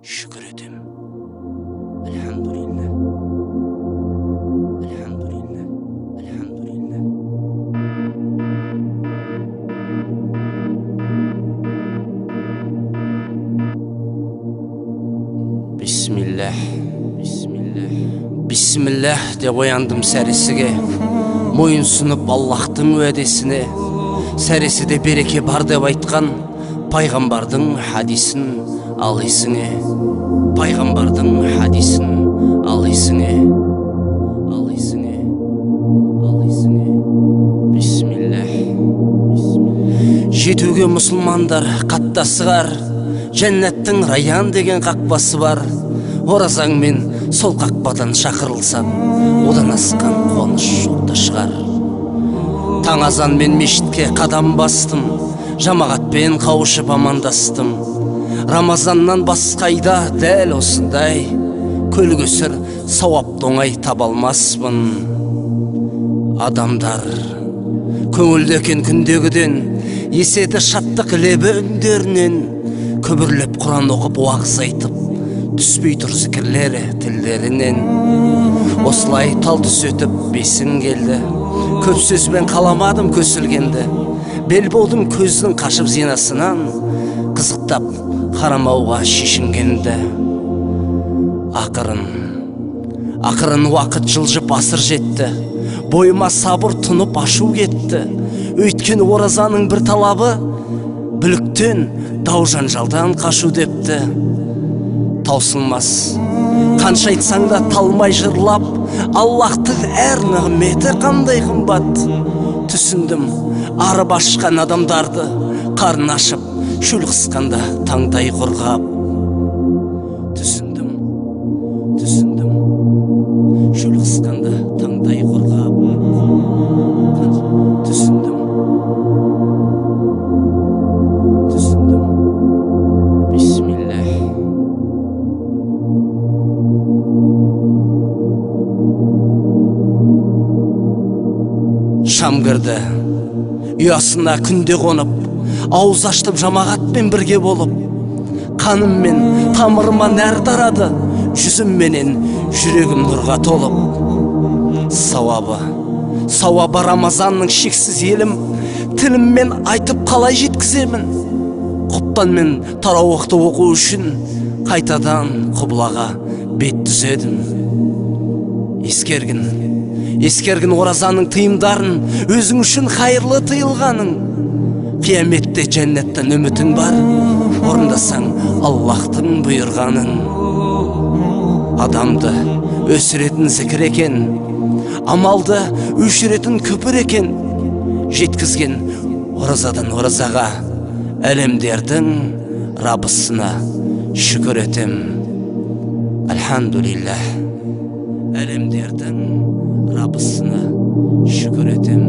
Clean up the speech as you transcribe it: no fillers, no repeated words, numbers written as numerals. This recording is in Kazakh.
şükür etim. Elhamdülillah. Elhamdülillah. Elhamdülillah. Bismillah. Bismillah. Bismillah deb oyandım sәресіге. Мойынсынып Аллахтың уәдесіне. Сәресіде береке бар деп айтқан пайғамбардың хадисін ал есіңе. Пайғамбардың хадисін ал есіңе. Ал есіңе. Ал есіңе. Бисмиллах. Жетуге мұсылмандар қаттасығар. Жәннаттың раян деген қақпасы бар. Оразаңмен сол қақпадан шақырылсам, одан асқан қуаныш жолда шығар. Таң азанмен мешітке қадам бастым, жамағатпен қауышып амандастым. Рамазаннан басқайда дәл осындай көлгөсір сауап оңай таба алмаспын. Адамдар көңілдекен күндегіден, еседі шаттық лебі үндерінен, көбірлеп Құран оқып уағыз айтып, түспей тұр зікірлері тілдерінен. Осылай тал түс өтіп бесін келді, көп сөзбен қаламадым көсілгенді. Бел болдым көздің қашып зинасынан, қызықтап қарамауға шешінгенді. Ақырын уақыт жылжып асыр жетті, бойыма сабыр тұнып ашу кетті. Өйткені оразаның бір талабы, бүліктен, дау жанжалдан қашу депті. Таусылмас, қанша айтсаң да талмай жырлап, Аллахтың әр нығметі қандай қымбат. Түсіндім, арып ашқан адамдарды, қарын ашып, шөл қысқанда таңдай құрғап. Түсіндім, шөл қысқанда таңдай құрғап. Түсіндім. Бисмиллах. Шам кірді, ұясына күнде қонып, ауыз аштым жамағатпен бірге болып. Қаныммен тамырыма нәр тарады, жүзімменен жүрегім нұрға толып. Сауабы Рамазанның шексіз елім, тіліммен айтып қалай жеткіземін. Құптанмен тарауықты оқу үшін қайтадан құбылаға бет түзедім. Ескергін оразаның тыйымдарын, өзің үшін қайырлы тыйылғаның. Қияметте жәннаттан үмітің бар, орындасаң Аллахтың бұйырғанын. Адамды өсіретін зікір екен, амалды өшіретін күпір екен. Жеткізген оразадан оразаға, әлемдердің Раббысына шүкір етем. Альхамдулиллах. Әлемдердің Раббысына шүкір етем.